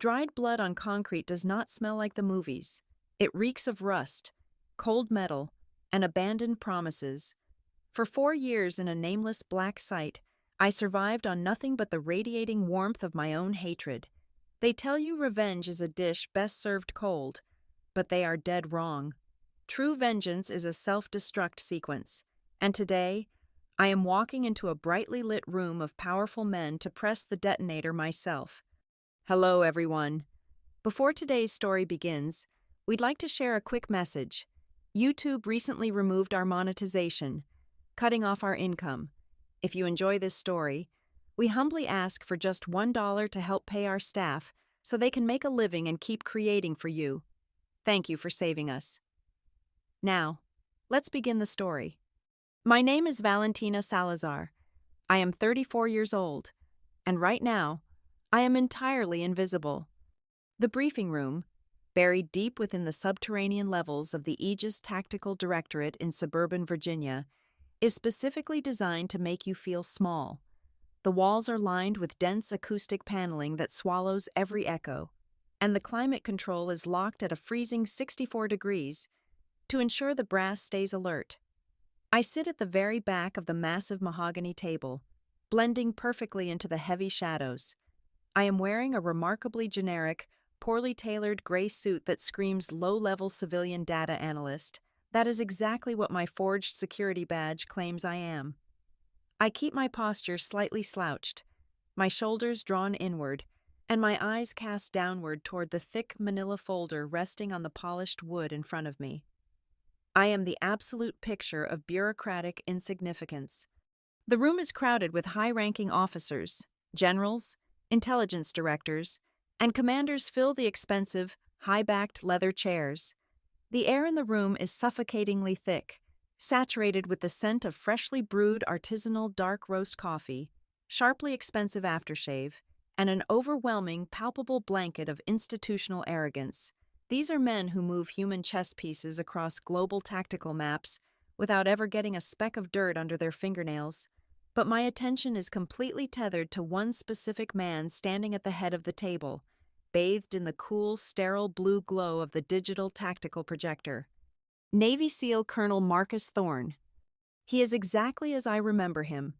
Dried blood on concrete does not smell like the movies. It reeks of rust, cold metal, and abandoned promises. For 4 years in a nameless black site, I survived on nothing but the radiating warmth of my own hatred. They tell you revenge is a dish best served cold, but they are dead wrong. True vengeance is a self-destruct sequence, and today, I am walking into a brightly lit room of powerful men to press the detonator myself. Hello, everyone. Before today's story begins, we'd like to share a quick message. YouTube recently removed our monetization, cutting off our income. If you enjoy this story, we humbly ask for just $1 to help pay our staff so they can make a living and keep creating for you. Thank you for saving us. Now, let's begin the story. My name is Valentina Salazar. I am 34 years old, and right now, I am entirely invisible. The briefing room, buried deep within the subterranean levels of the Aegis Tactical Directorate in suburban Virginia, is specifically designed to make you feel small. The walls are lined with dense acoustic paneling that swallows every echo, and the climate control is locked at a freezing 64 degrees to ensure the brass stays alert. I sit at the very back of the massive mahogany table, blending perfectly into the heavy shadows. I am wearing a remarkably generic, poorly tailored gray suit that screams low-level civilian data analyst. That is exactly what my forged security badge claims I am. I keep my posture slightly slouched, my shoulders drawn inward, and my eyes cast downward toward the thick manila folder resting on the polished wood in front of me. I am the absolute picture of bureaucratic insignificance. The room is crowded with high-ranking officers, generals, intelligence directors, and commanders fill the expensive, high-backed leather chairs. The air in the room is suffocatingly thick, saturated with the scent of freshly brewed artisanal dark roast coffee, sharply expensive aftershave, and an overwhelming, palpable blanket of institutional arrogance. These are men who move human chess pieces across global tactical maps without ever getting a speck of dirt under their fingernails. But my attention is completely tethered to one specific man standing at the head of the table, bathed in the cool, sterile blue glow of the digital tactical projector. Navy SEAL Colonel Marcus Thorne. He is exactly as I remember him,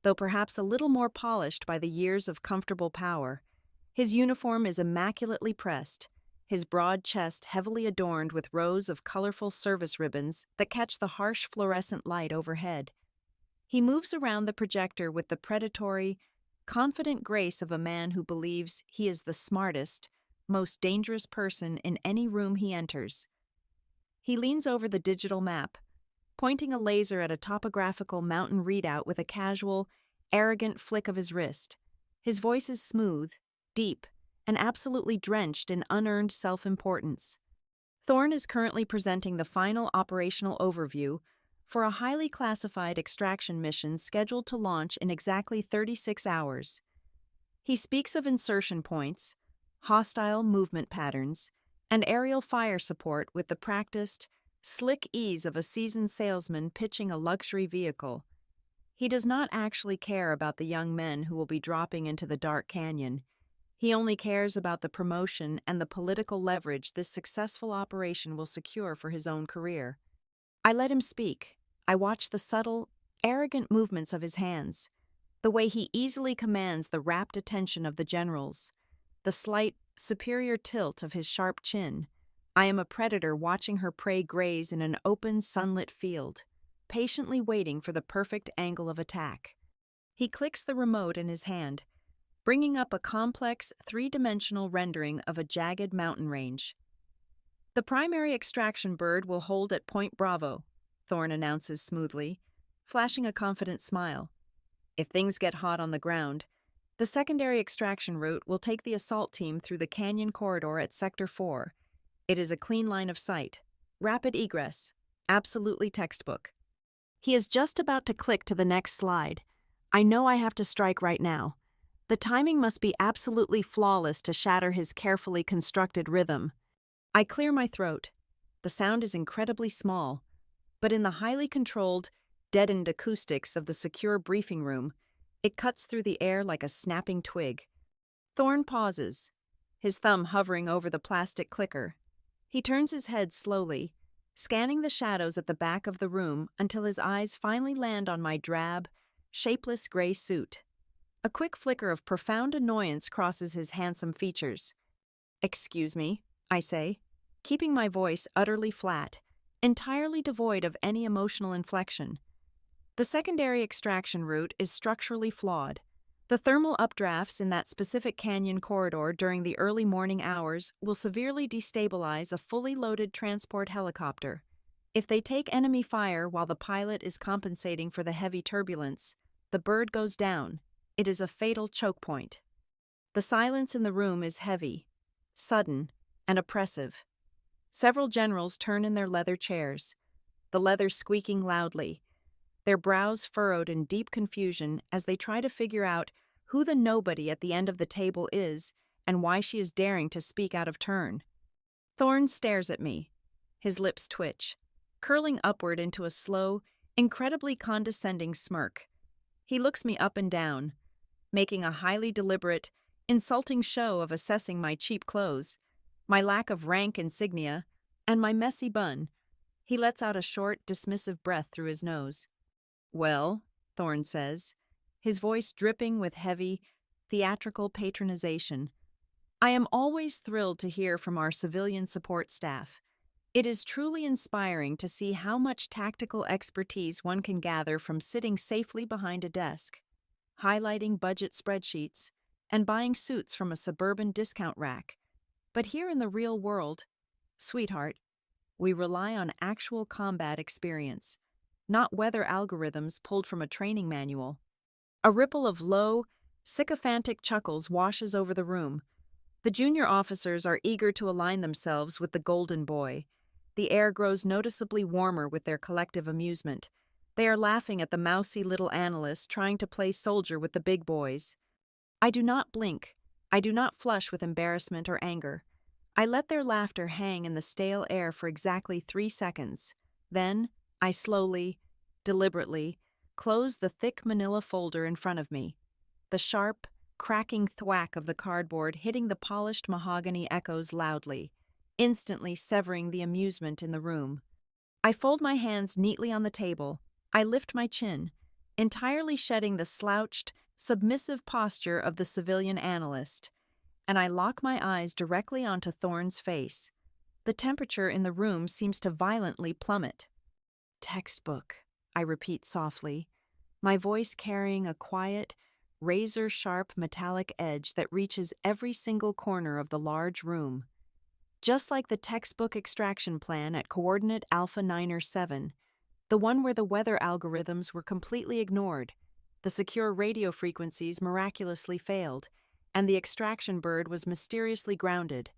though perhaps a little more polished by the years of comfortable power. His uniform is immaculately pressed, his broad chest heavily adorned with rows of colorful service ribbons that catch the harsh fluorescent light overhead. He moves around the projector with the predatory, confident grace of a man who believes he is the smartest, most dangerous person in any room he enters. He leans over the digital map, pointing a laser at a topographical mountain readout with a casual, arrogant flick of his wrist. His voice is smooth, deep, and absolutely drenched in unearned self-importance. Thorne is currently presenting the final operational overview for a highly classified extraction mission scheduled to launch in exactly 36 hours. He speaks of insertion points, hostile movement patterns, and aerial fire support with the practiced, slick ease of a seasoned salesman pitching a luxury vehicle. He does not actually care about the young men who will be dropping into the dark canyon. He only cares about the promotion and the political leverage this successful operation will secure for his own career. I let him speak. I watch the subtle, arrogant movements of his hands, the way he easily commands the rapt attention of the generals, the slight, superior tilt of his sharp chin. I am a predator watching her prey graze in an open, sunlit field, patiently waiting for the perfect angle of attack. He clicks the remote in his hand, bringing up a complex, three-dimensional rendering of a jagged mountain range. The primary extraction bird will hold at Point Bravo, Thorne announces smoothly, flashing a confident smile. If things get hot on the ground, the secondary extraction route will take the assault team through the canyon corridor at Sector 4. It is a clean line of sight, rapid egress, absolutely textbook. He is just about to click to the next slide. I know I have to strike right now. The timing must be absolutely flawless to shatter his carefully constructed rhythm. I clear my throat. The sound is incredibly small, but in the highly controlled, deadened acoustics of the secure briefing room, it cuts through the air like a snapping twig. Thorne pauses, his thumb hovering over the plastic clicker. He turns his head slowly, scanning the shadows at the back of the room until his eyes finally land on my drab, shapeless gray suit. A quick flicker of profound annoyance crosses his handsome features. "Excuse me," I say, keeping my voice utterly flat, entirely devoid of any emotional inflection. The secondary extraction route is structurally flawed. The thermal updrafts in that specific canyon corridor during the early morning hours will severely destabilize a fully loaded transport helicopter. If they take enemy fire while the pilot is compensating for the heavy turbulence, the bird goes down. It is a fatal choke point. The silence in the room is heavy, sudden, and oppressive. Several generals turn in their leather chairs, the leather squeaking loudly, their brows furrowed in deep confusion as they try to figure out who the nobody at the end of the table is and why she is daring to speak out of turn. Thorne stares at me. His lips twitch, curling upward into a slow, incredibly condescending smirk. He looks me up and down, making a highly deliberate, insulting show of assessing my cheap clothes, my lack of rank insignia, and my messy bun. He lets out a short, dismissive breath through his nose. "Well," Thorne says, his voice dripping with heavy, theatrical patronization, "I am always thrilled to hear from our civilian support staff. It is truly inspiring to see how much tactical expertise one can gather from sitting safely behind a desk, highlighting budget spreadsheets, and buying suits from a suburban discount rack. But here in the real world, sweetheart, we rely on actual combat experience, not weather algorithms pulled from a training manual." A ripple of low, sycophantic chuckles washes over the room. The junior officers are eager to align themselves with the golden boy. The air grows noticeably warmer with their collective amusement. They are laughing at the mousy little analyst trying to play soldier with the big boys. I do not blink. I do not flush with embarrassment or anger. I let their laughter hang in the stale air for exactly 3 seconds. Then, I slowly, deliberately, close the thick manila folder in front of me. The sharp, cracking thwack of the cardboard hitting the polished mahogany echoes loudly, instantly severing the amusement in the room. I fold my hands neatly on the table. I lift my chin, entirely shedding the slouched, submissive posture of the civilian analyst, and I lock my eyes directly onto Thorne's face. The temperature in the room seems to violently plummet. "Textbook," I repeat softly, my voice carrying a quiet, razor-sharp metallic edge that reaches every single corner of the large room. Just like the textbook extraction plan at coordinate Alpha 9 or 7, the one where the weather algorithms were completely ignored, the secure radio frequencies miraculously failed, and the extraction bird was mysteriously grounded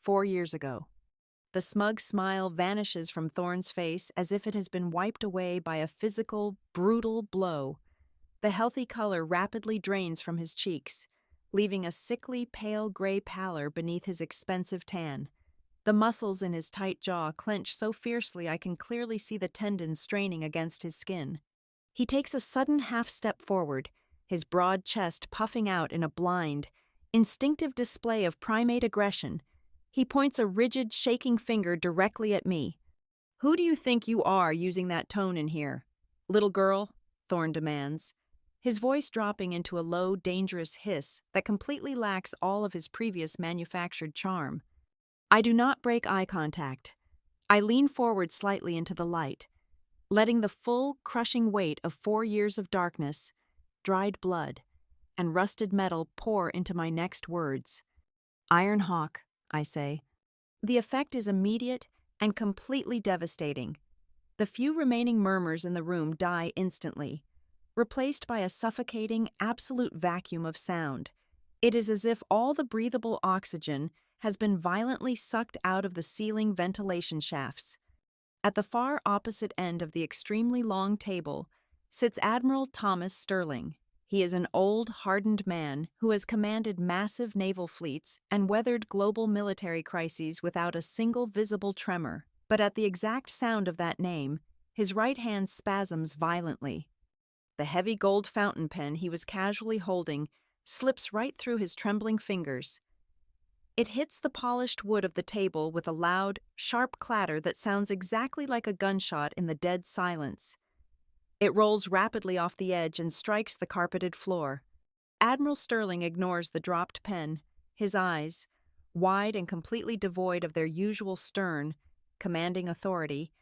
4 years ago. The smug smile vanishes from Thorne's face as if it has been wiped away by a physical, brutal blow. The healthy color rapidly drains from his cheeks, leaving a sickly, pale gray pallor beneath his expensive tan. The muscles in his tight jaw clench so fiercely I can clearly see the tendons straining against his skin. He takes a sudden half-step forward, his broad chest puffing out in a blind, instinctive display of primate aggression. He points a rigid, shaking finger directly at me. "Who do you think you are using that tone in here? Little girl?" Thorne demands, his voice dropping into a low, dangerous hiss that completely lacks all of his previous manufactured charm. I do not break eye contact. I lean forward slightly into the light, letting the full, crushing weight of 4 years of darkness, dried blood, and rusted metal pour into my next words. "Iron Hawk," I say. The effect is immediate and completely devastating. The few remaining murmurs in the room die instantly, replaced by a suffocating, absolute vacuum of sound. It is as if all the breathable oxygen has been violently sucked out of the ceiling ventilation shafts. At the far opposite end of the extremely long table sits Admiral Thomas Sterling. He is an old, hardened man who has commanded massive naval fleets and weathered global military crises without a single visible tremor. But at the exact sound of that name, his right hand spasms violently. The heavy gold fountain pen he was casually holding slips right through his trembling fingers. It hits the polished wood of the table with a loud, sharp clatter that sounds exactly like a gunshot in the dead silence. It rolls rapidly off the edge and strikes the carpeted floor. Admiral Sterling ignores the dropped pen. His eyes, wide and completely devoid of their usual stern, commanding authority,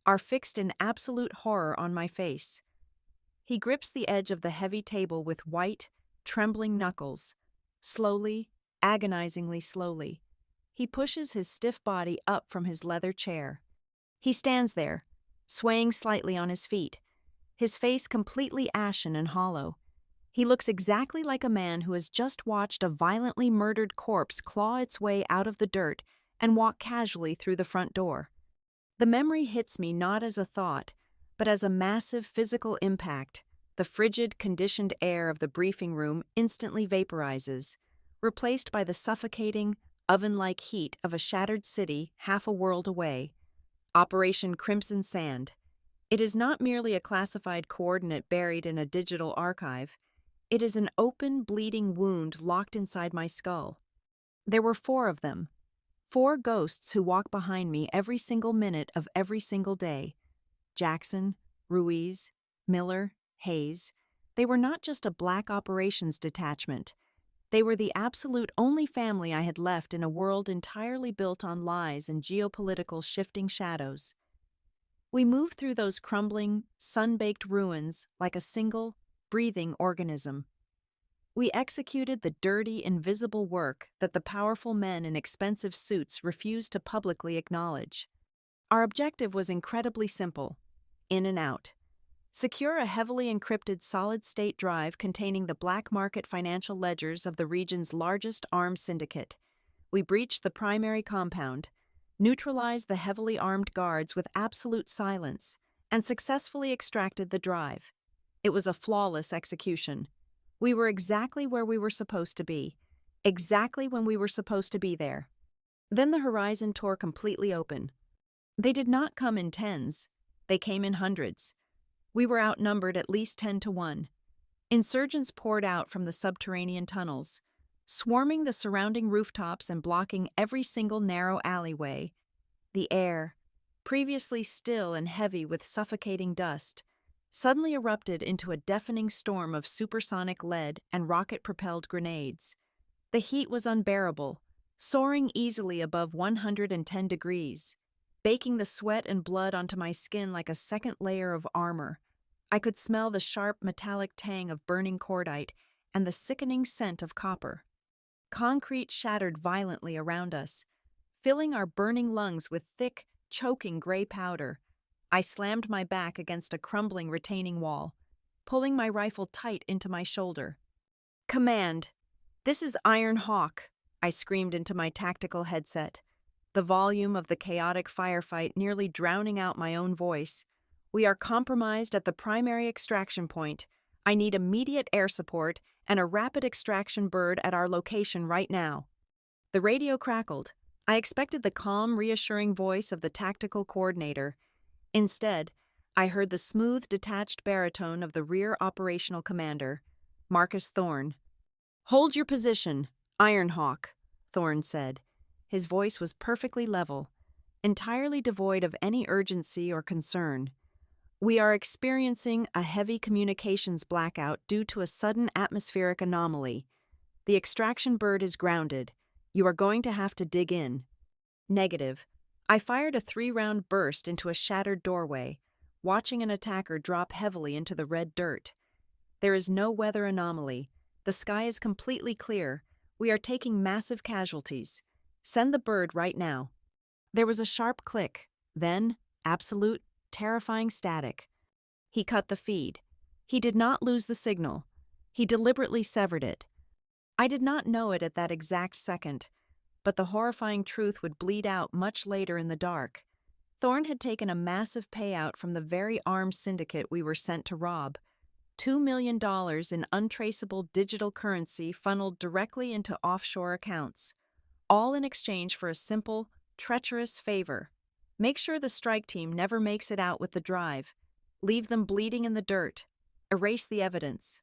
are fixed in absolute horror on my face. He grips the edge of the heavy table with white, trembling knuckles. Slowly, agonizingly slowly, he pushes his stiff body up from his leather chair. He stands there, swaying slightly on his feet, his face completely ashen and hollow. He looks exactly like a man who has just watched a violently murdered corpse claw its way out of the dirt and walk casually through the front door. The memory hits me not as a thought, but as a massive physical impact. The frigid, conditioned air of the briefing room instantly vaporizes, replaced by the suffocating, oven-like heat of a shattered city half a world away. Operation Crimson Sand. It is not merely a classified coordinate buried in a digital archive. It is an open, bleeding wound locked inside my skull. There were 4 of them. 4 ghosts who walk behind me every single minute of every single day. Jackson, Ruiz, Miller, Hayes. They were not just a black operations detachment. They were the absolute only family I had left in a world entirely built on lies and geopolitical shifting shadows. We moved through those crumbling, sun-baked ruins like a single, breathing organism. We executed the dirty, invisible work that the powerful men in expensive suits refused to publicly acknowledge. Our objective was incredibly simple: in and out. Secure a heavily encrypted solid-state drive containing the black market financial ledgers of the region's largest arms syndicate. We breached the primary compound, neutralized the heavily armed guards with absolute silence, and successfully extracted the drive. It was a flawless execution. We were exactly where we were supposed to be, exactly when we were supposed to be there. Then the horizon tore completely open. They did not come in tens, they came in hundreds. We were outnumbered at least 10 to 1. Insurgents poured out from the subterranean tunnels, swarming the surrounding rooftops and blocking every single narrow alleyway. The air, previously still and heavy with suffocating dust, suddenly erupted into a deafening storm of supersonic lead and rocket-propelled grenades. The heat was unbearable, soaring easily above 110 degrees, baking the sweat and blood onto my skin like a second layer of armor. I could smell the sharp metallic tang of burning cordite and the sickening scent of copper. Concrete shattered violently around us, filling our burning lungs with thick, choking gray powder. I slammed my back against a crumbling retaining wall, pulling my rifle tight into my shoulder. "Command, this is Iron Hawk," I screamed into my tactical headset, the volume of the chaotic firefight nearly drowning out my own voice. "We are compromised at the primary extraction point. I need immediate air support and a rapid extraction bird at our location right now." The radio crackled. I expected the calm, reassuring voice of the tactical coordinator. Instead, I heard the smooth, detached baritone of the rear operational commander, Marcus Thorne. "Hold your position, Iron Hawk," Thorne said. His voice was perfectly level, entirely devoid of any urgency or concern. "We are experiencing a heavy communications blackout due to a sudden atmospheric anomaly. The extraction bird is grounded. You are going to have to dig in." Negative. I fired a 3-round burst into a shattered doorway, watching an attacker drop heavily into the red dirt. There is no weather anomaly. The sky is completely clear. We are taking massive casualties. Send the bird right now. There was a sharp click, then absolute, terrifying static. He cut the feed. He did not lose the signal. He deliberately severed it. I did not know it at that exact second, but the horrifying truth would bleed out much later in the dark. Thorne had taken a massive payout from the very armed syndicate we were sent to rob. $2 million in untraceable digital currency funneled directly into offshore accounts, all in exchange for a simple, treacherous favor. Make sure the strike team never makes it out with the drive. Leave them bleeding in the dirt. Erase the evidence.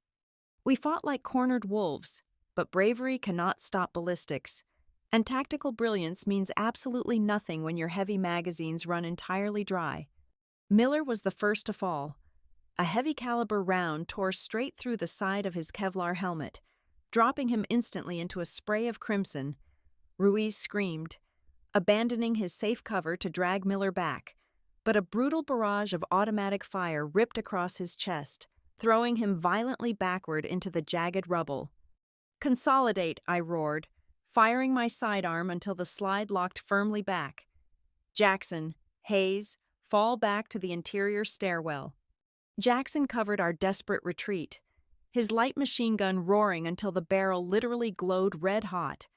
We fought like cornered wolves, but bravery cannot stop ballistics. And tactical brilliance means absolutely nothing when your heavy magazines run entirely dry. Miller was the first to fall. A heavy caliber round tore straight through the side of his Kevlar helmet, dropping him instantly into a spray of crimson. Ruiz screamed, abandoning his safe cover to drag Miller back, but a brutal barrage of automatic fire ripped across his chest, throwing him violently backward into the jagged rubble. "Consolidate," I roared, firing my sidearm until the slide locked firmly back. "Jackson, Hayes, fall back to the interior stairwell." Jackson covered our desperate retreat, his light machine gun roaring until the barrel literally glowed red hot.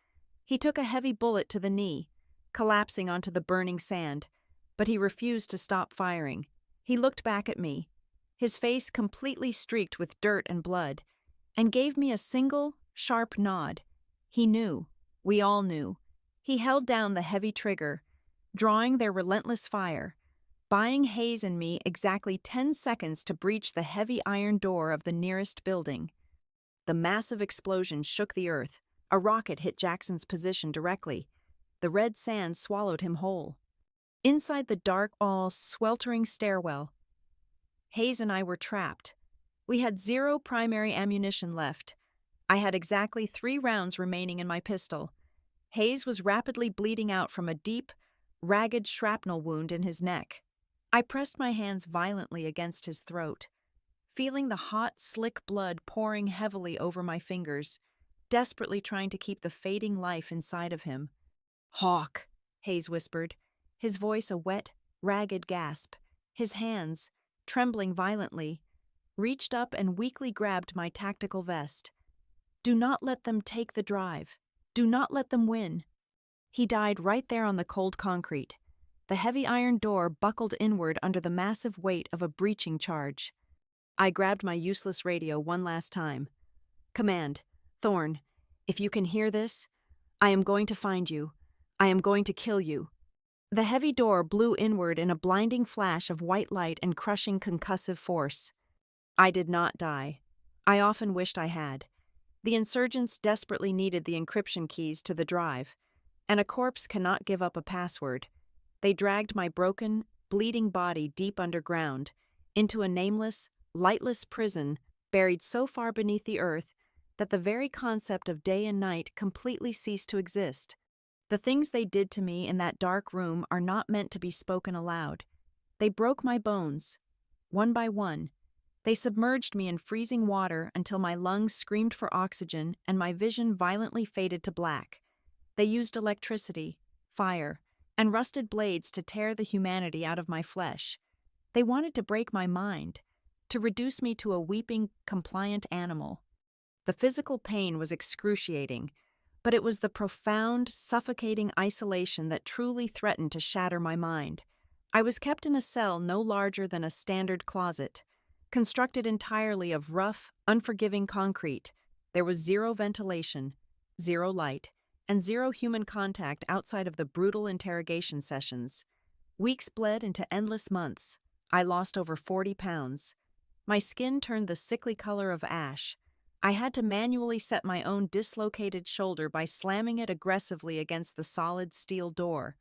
He took a heavy bullet to the knee, collapsing onto the burning sand, but he refused to stop firing. He looked back at me, his face completely streaked with dirt and blood, and gave me a single, sharp nod. He knew. We all knew. He held down the heavy trigger, drawing their relentless fire, buying Hayes and me exactly 10 seconds to breach the heavy iron door of the nearest building. The massive explosion shook the earth. A rocket hit Jackson's position directly. The red sand swallowed him whole. Inside the dark, sweltering stairwell, Hayes and I were trapped. We had 0 primary ammunition left. I had exactly 3 rounds remaining in my pistol. Hayes was rapidly bleeding out from a deep, ragged shrapnel wound in his neck. I pressed my hands violently against his throat, feeling the hot, slick blood pouring heavily over my fingers, desperately trying to keep the fading life inside of him. "Hawk," Hayes whispered, his voice a wet, ragged gasp. His hands, trembling violently, reached up and weakly grabbed my tactical vest. "Do not let them take the drive. Do not let them win." He died right there on the cold concrete. The heavy iron door buckled inward under the massive weight of a breaching charge. I grabbed my useless radio one last time. "Command, Thorne, if you can hear this, I am going to find you. I am going to kill you." The heavy door blew inward in a blinding flash of white light and crushing concussive force. I did not die. I often wished I had. The insurgents desperately needed the encryption keys to the drive, and a corpse cannot give up a password. They dragged my broken, bleeding body deep underground, into a nameless, lightless prison buried so far beneath the earth that the very concept of day and night completely ceased to exist. The things they did to me in that dark room are not meant to be spoken aloud. They broke my bones, one by one. They submerged me in freezing water until my lungs screamed for oxygen and my vision violently faded to black. They used electricity, fire, and rusted blades to tear the humanity out of my flesh. They wanted to break my mind, to reduce me to a weeping, compliant animal. The physical pain was excruciating, but it was the profound, suffocating isolation that truly threatened to shatter my mind. I was kept in a cell no larger than a standard closet, constructed entirely of rough, unforgiving concrete. There was 0 ventilation, 0 light, and 0 human contact outside of the brutal interrogation sessions. Weeks bled into endless months. I lost over 40 pounds. My skin turned the sickly color of ash. I had to manually set my own dislocated shoulder by slamming it aggressively against the solid steel door,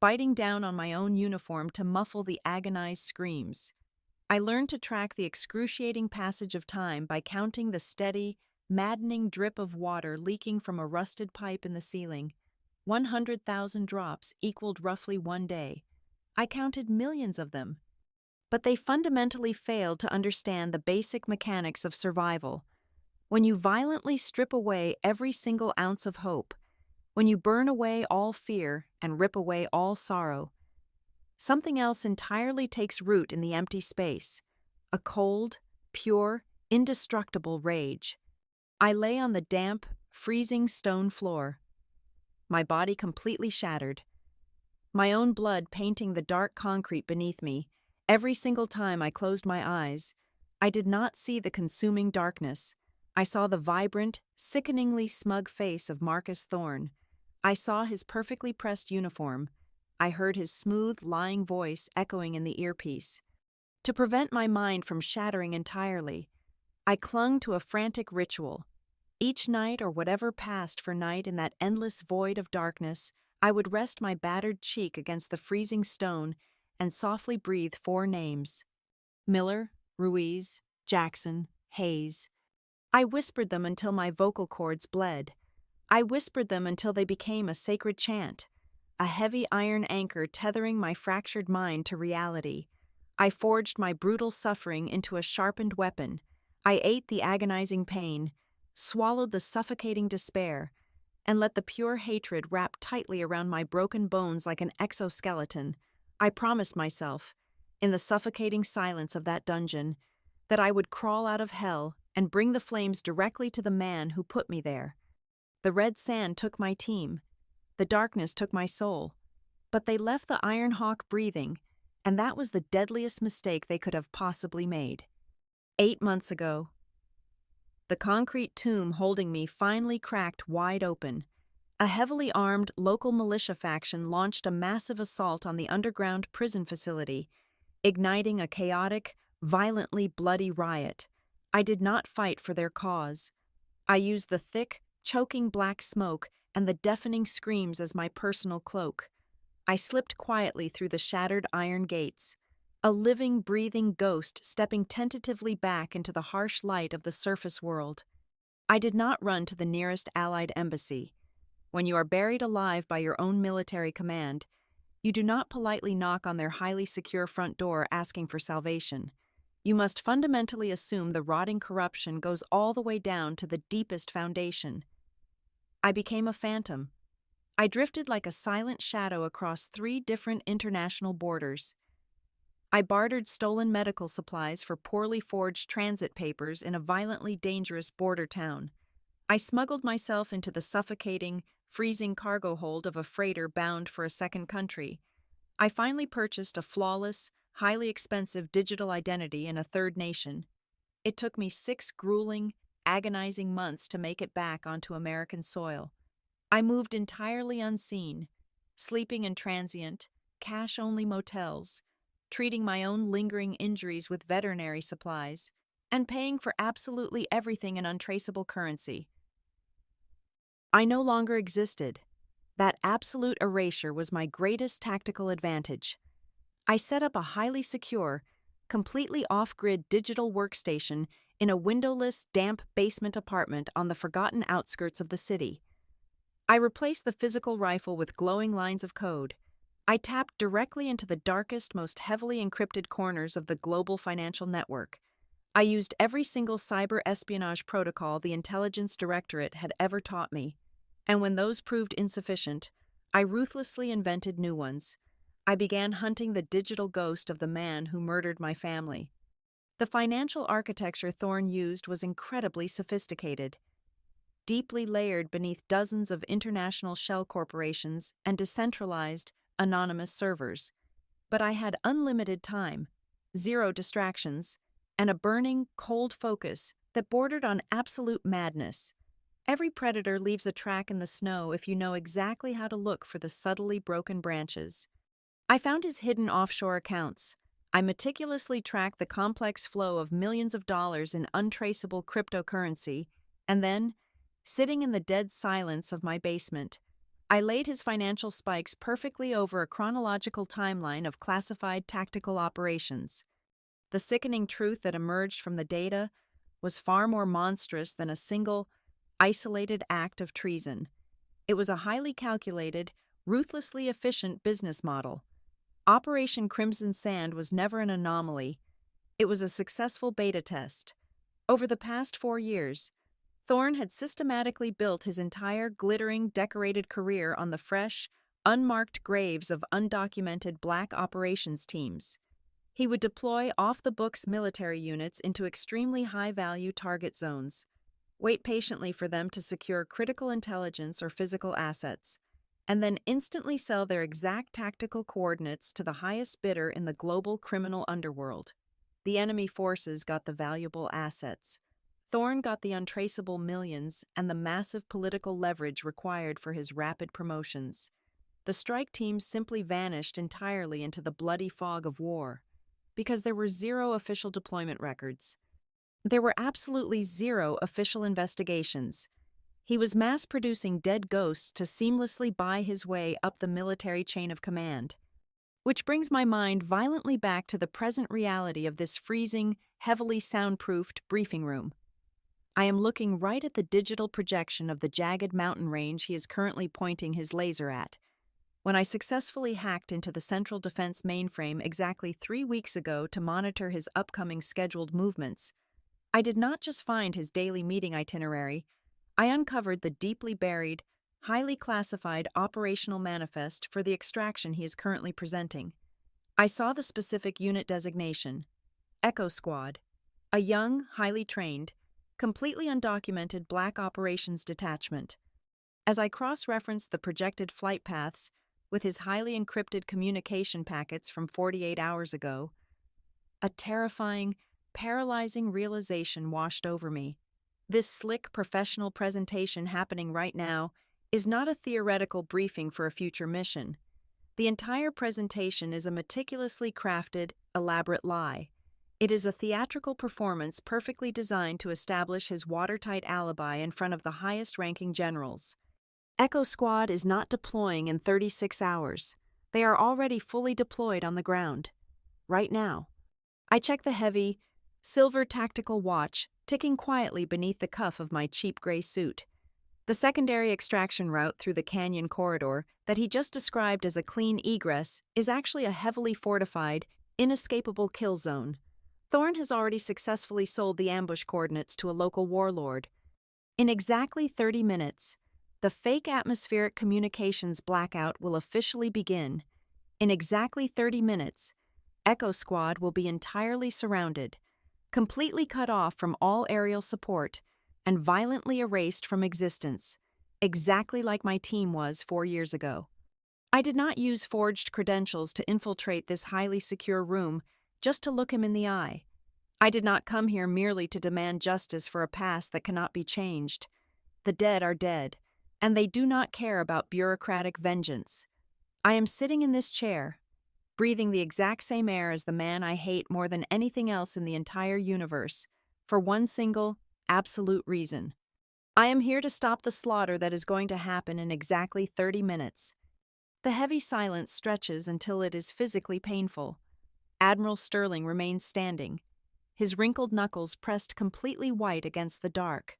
biting down on my own uniform to muffle the agonized screams. I learned to track the excruciating passage of time by counting the steady, maddening drip of water leaking from a rusted pipe in the ceiling. 100,000 drops equaled roughly 1 day. I counted millions of them. But they fundamentally failed to understand the basic mechanics of survival. When you violently strip away every single ounce of hope, when you burn away all fear and rip away all sorrow, something else entirely takes root in the empty space, a cold, pure, indestructible rage. I lay on the damp, freezing stone floor, my body completely shattered, my own blood painting the dark concrete beneath me. Every single time I closed my eyes, I did not see the consuming darkness. I saw the vibrant, sickeningly smug face of Marcus Thorne. I saw his perfectly pressed uniform. I heard his smooth, lying voice echoing in the earpiece. To prevent my mind from shattering entirely, I clung to a frantic ritual. Each night, or whatever passed for night in that endless void of darkness, I would rest my battered cheek against the freezing stone and softly breathe 4 names: Miller, Ruiz, Jackson, Hayes. I whispered them until my vocal cords bled. I whispered them until they became a sacred chant, a heavy iron anchor tethering my fractured mind to reality. I forged my brutal suffering into a sharpened weapon. I ate the agonizing pain, swallowed the suffocating despair, and let the pure hatred wrap tightly around my broken bones like an exoskeleton. I promised myself, in the suffocating silence of that dungeon, that I would crawl out of hell and bring the flames directly to the man who put me there. The red sand took my team. The darkness took my soul. But they left the Iron Hawk breathing, and that was the deadliest mistake they could have possibly made. 8 months ago, the concrete tomb holding me finally cracked wide open. A heavily armed local militia faction launched a massive assault on the underground prison facility, igniting a chaotic, violently bloody riot. I did not fight for their cause. I used the thick, choking black smoke and the deafening screams as my personal cloak. I slipped quietly through the shattered iron gates, a living, breathing ghost stepping tentatively back into the harsh light of the surface world. I did not run to the nearest Allied embassy. When you are buried alive by your own military command, you do not politely knock on their highly secure front door asking for salvation. You must fundamentally assume the rotting corruption goes all the way down to the deepest foundation. I became a phantom. I drifted like a silent shadow across 3 different international borders. I bartered stolen medical supplies for poorly forged transit papers in a violently dangerous border town. I smuggled myself into the suffocating, freezing cargo hold of a freighter bound for a second country. I finally purchased a flawless, highly expensive digital identity in a third nation. It took me 6 grueling, agonizing months to make it back onto American soil. I moved entirely unseen, sleeping in transient, cash-only motels, treating my own lingering injuries with veterinary supplies, and paying for absolutely everything in untraceable currency. I no longer existed. That absolute erasure was my greatest tactical advantage. I set up a highly secure, completely off-grid digital workstation in a windowless, damp basement apartment on the forgotten outskirts of the city. I replaced the physical rifle with glowing lines of code. I tapped directly into the darkest, most heavily encrypted corners of the global financial network. I used every single cyber espionage protocol the Intelligence Directorate had ever taught me. And when those proved insufficient, I ruthlessly invented new ones. I began hunting the digital ghost of the man who murdered my family. The financial architecture Thorne used was incredibly sophisticated, deeply layered beneath dozens of international shell corporations and decentralized, anonymous servers. But I had unlimited time, 0 distractions, and a burning, cold focus that bordered on absolute madness. Every predator leaves a track in the snow if you know exactly how to look for the subtly broken branches. I found his hidden offshore accounts. I meticulously tracked the complex flow of millions of dollars in untraceable cryptocurrency, and then, sitting in the dead silence of my basement, I laid his financial spikes perfectly over a chronological timeline of classified tactical operations. The sickening truth that emerged from the data was far more monstrous than a single, isolated act of treason. It was a highly calculated, ruthlessly efficient business model. Operation Crimson Sand was never an anomaly. It was a successful beta test. Over the past 4 years, Thorne had systematically built his entire glittering, decorated career on the fresh, unmarked graves of undocumented black operations teams. He would deploy off-the-books military units into extremely high-value target zones, wait patiently for them to secure critical intelligence or physical assets, and then instantly sell their exact tactical coordinates to the highest bidder in the global criminal underworld. The enemy forces got the valuable assets. Thorne got the untraceable millions and the massive political leverage required for his rapid promotions. The strike teams simply vanished entirely into the bloody fog of war, because there were 0 official deployment records. There were absolutely zero official investigations. He was mass producing dead ghosts to seamlessly buy his way up the military chain of command. Which brings my mind violently back to the present reality of this freezing, heavily soundproofed briefing room. I am looking right at the digital projection of the jagged mountain range he is currently pointing his laser at. When I successfully hacked into the Central Defense mainframe exactly 3 weeks ago to monitor his upcoming scheduled movements, I did not just find his daily meeting itinerary, I uncovered the deeply buried, highly classified operational manifest for the extraction he is currently presenting. I saw the specific unit designation, Echo Squad, a young, highly trained, completely undocumented black operations detachment. As I cross-referenced the projected flight paths with his highly encrypted communication packets from 48 hours ago, a terrifying, paralyzing realization washed over me. This slick professional presentation happening right now is not a theoretical briefing for a future mission. The entire presentation is a meticulously crafted, elaborate lie. It is a theatrical performance perfectly designed to establish his watertight alibi in front of the highest-ranking generals. Echo Squad is not deploying in 36 hours. They are already fully deployed on the ground. Right now. I check the heavy, silver tactical watch ticking quietly beneath the cuff of my cheap gray suit. The secondary extraction route through the canyon corridor that he just described as a clean egress is actually a heavily fortified, inescapable kill zone. Thorn has already successfully sold the ambush coordinates to a local warlord. In exactly 30 minutes, the fake atmospheric communications blackout will officially begin. In exactly 30 minutes, Echo Squad will be entirely surrounded, completely cut off from all aerial support, and violently erased from existence, exactly like my team was 4 years ago. I did not use forged credentials to infiltrate this highly secure room just to look him in the eye. I did not come here merely to demand justice for a past that cannot be changed. The dead are dead, and they do not care about bureaucratic vengeance. I am sitting in this chair, breathing the exact same air as the man I hate more than anything else in the entire universe, for one single, absolute reason. I am here to stop the slaughter that is going to happen in exactly 30 minutes. The heavy silence stretches until it is physically painful. Admiral Sterling remains standing, his wrinkled knuckles pressed completely white against the dark,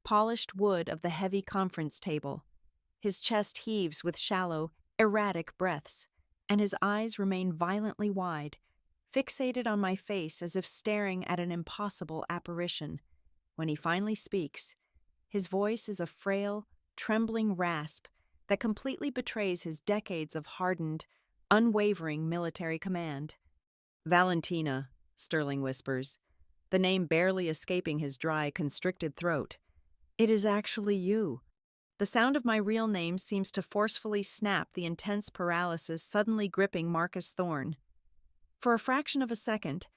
polished wood of the heavy conference table. His chest heaves with shallow, erratic breaths, and his eyes remain violently wide, fixated on my face as if staring at an impossible apparition. When he finally speaks, his voice is a frail, trembling rasp that completely betrays his decades of hardened, unwavering military command. "Valentina," Sterling whispers, the name barely escaping his dry, constricted throat. "It is actually you." The sound of my real name seems to forcefully snap the intense paralysis suddenly gripping Marcus Thorne. For a fraction of a second,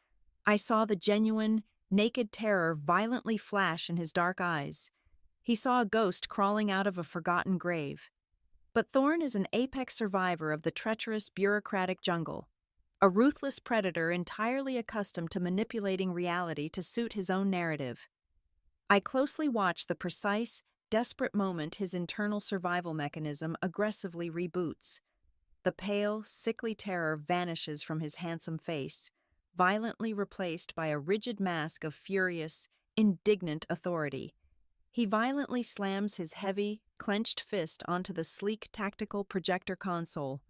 I saw the genuine, naked terror violently flash in his dark eyes. He saw a ghost crawling out of a forgotten grave. But Thorne is an apex survivor of the treacherous bureaucratic jungle, a ruthless predator entirely accustomed to manipulating reality to suit his own narrative. I closely watch the precise, desperate moment his internal survival mechanism aggressively reboots. The pale, sickly terror vanishes from his handsome face, violently replaced by a rigid mask of furious, indignant authority. He violently slams his heavy, clenched fist onto the sleek tactical projector console.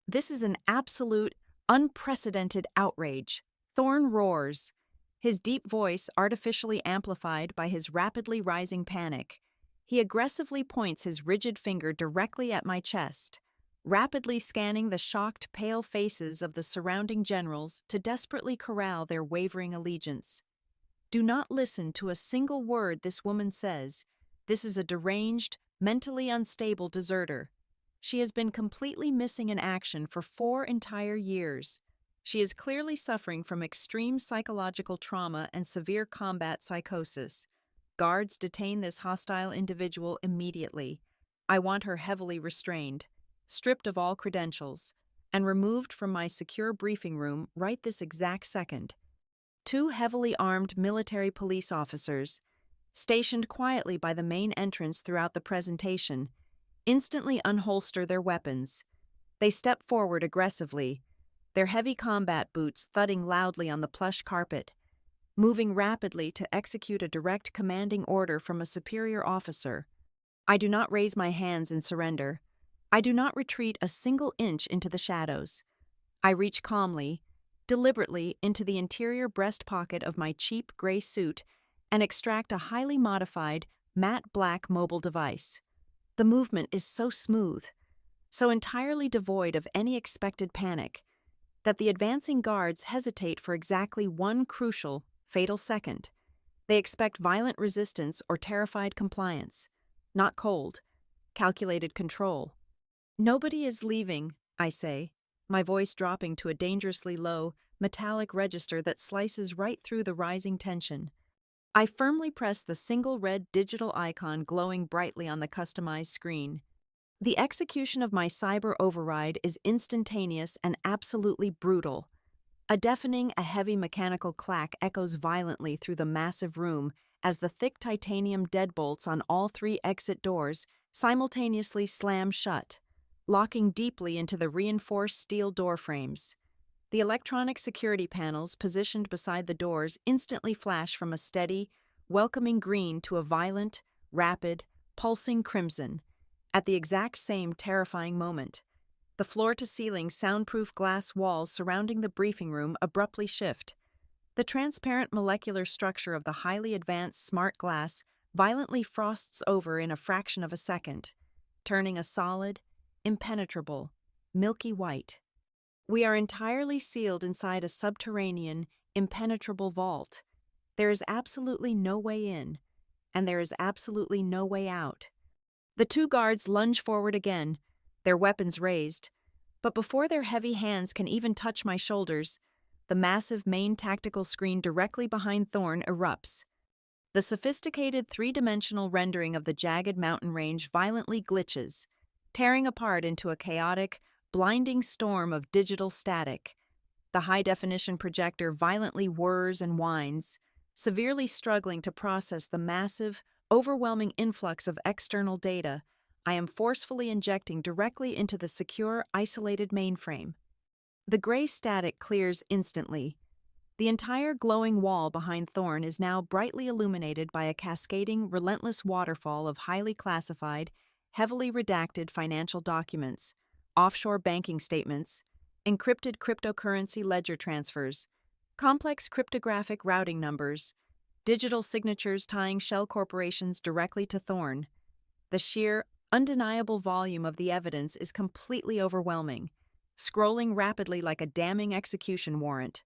This is an absolute, unprecedented outrage. Thorne roars, his deep voice artificially amplified by his rapidly rising panic. He aggressively points his rigid finger directly at my chest, rapidly scanning the shocked, pale faces of the surrounding generals to desperately corral their wavering allegiance. Do not listen to a single word this woman says. This is a deranged, mentally unstable deserter. She has been completely missing in action for 4 entire years. She is clearly suffering from extreme psychological trauma and severe combat psychosis. Guards detain this hostile individual immediately. I want her heavily restrained, stripped of all credentials, and removed from my secure briefing room right this exact second. two heavily armed military police officers, stationed quietly by the main entrance throughout the presentation, instantly unholster their weapons. They step forward aggressively, their heavy combat boots thudding loudly on the plush carpet, moving rapidly to execute a direct commanding order from a superior officer. I do not raise my hands in surrender. I do not retreat a single inch into the shadows. I reach calmly, deliberately into the interior breast pocket of my cheap gray suit and extract a highly modified, matte black mobile device. The movement is so smooth, so entirely devoid of any expected panic, that the advancing guards hesitate for exactly one crucial, fatal second. They expect violent resistance or terrified compliance, not cold, calculated control. "Nobody is leaving," I say, my voice dropping to a dangerously low, metallic register that slices right through the rising tension. I firmly press the single red digital icon glowing brightly on the customized screen. The execution of my cyber override is instantaneous and absolutely brutal. A heavy mechanical clack echoes violently through the massive room as the thick titanium deadbolts on all three exit doors simultaneously slam shut, locking deeply into the reinforced steel door frames. The electronic security panels positioned beside the doors instantly flash from a steady, welcoming green to a violent, rapid, pulsing crimson, at the exact same terrifying moment. The floor-to-ceiling soundproof glass walls surrounding the briefing room abruptly shift. The transparent molecular structure of the highly advanced smart glass violently frosts over in a fraction of a second, turning a solid, impenetrable, milky white. We are entirely sealed inside a subterranean, impenetrable vault. There is absolutely no way in, and there is absolutely no way out. The two guards lunge forward again, their weapons raised, but before their heavy hands can even touch my shoulders, the massive main tactical screen directly behind Thorn erupts. The sophisticated three-dimensional rendering of the jagged mountain range violently glitches, tearing apart into a chaotic, blinding storm of digital static. The high-definition projector violently whirs and whines, severely struggling to process the massive, overwhelming influx of external data I am forcefully injecting directly into the secure, isolated mainframe. The gray static clears instantly. The entire glowing wall behind Thorn is now brightly illuminated by a cascading, relentless waterfall of highly classified, heavily redacted financial documents, offshore banking statements, encrypted cryptocurrency ledger transfers, complex cryptographic routing numbers, digital signatures tying shell corporations directly to Thorn. The sheer, undeniable volume of the evidence is completely overwhelming, scrolling rapidly like a damning execution warrant.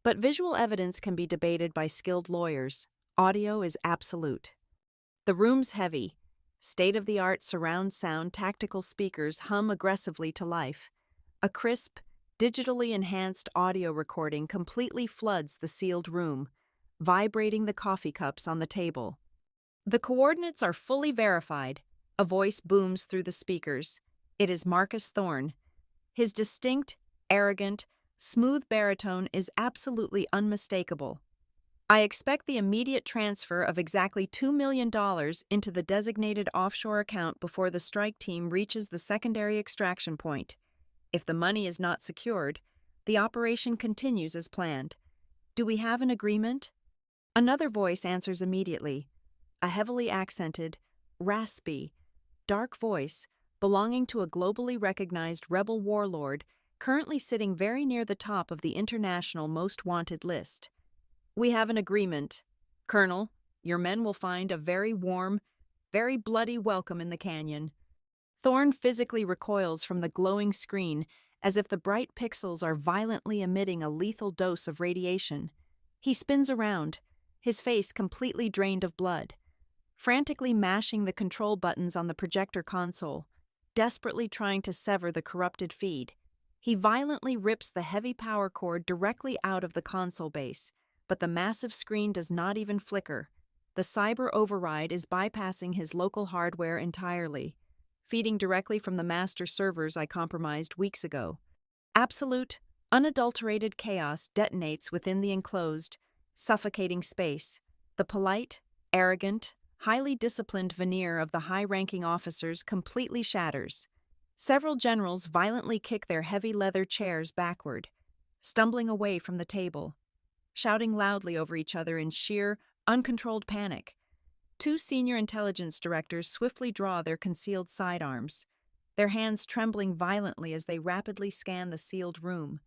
But visual evidence can be debated by skilled lawyers. Audio is absolute. The room's heavy, state-of-the-art surround sound tactical speakers hum aggressively to life. A crisp, digitally enhanced audio recording completely floods the sealed room, vibrating the coffee cups on the table. The coordinates are fully verified. A voice booms through the speakers. It is Marcus Thorn. His distinct, arrogant, smooth baritone is absolutely unmistakable. I expect the immediate transfer of exactly $2 million into the designated offshore account before the strike team reaches the secondary extraction point. If the money is not secured, the operation continues as planned. Do we have an agreement? Another voice answers immediately. A heavily accented, raspy, dark voice belonging to a globally recognized rebel warlord currently sitting very near the top of the international most wanted list. We have an agreement. Colonel, your men will find a very warm, very bloody welcome in the canyon. Thorn physically recoils from the glowing screen as if the bright pixels are violently emitting a lethal dose of radiation. He spins around, his face completely drained of blood, frantically mashing the control buttons on the projector console, desperately trying to sever the corrupted feed. He violently rips the heavy power cord directly out of the console base, but the massive screen does not even flicker. The cyber override is bypassing his local hardware entirely, feeding directly from the master servers I compromised weeks ago. Absolute, unadulterated chaos detonates within the enclosed, suffocating space. The polite, arrogant, highly disciplined veneer of the high-ranking officers completely shatters. Several generals violently kick their heavy leather chairs backward, stumbling away from the table, shouting loudly over each other in sheer, uncontrolled panic. Two senior intelligence directors swiftly draw their concealed sidearms, their hands trembling violently as they rapidly scan the sealed room.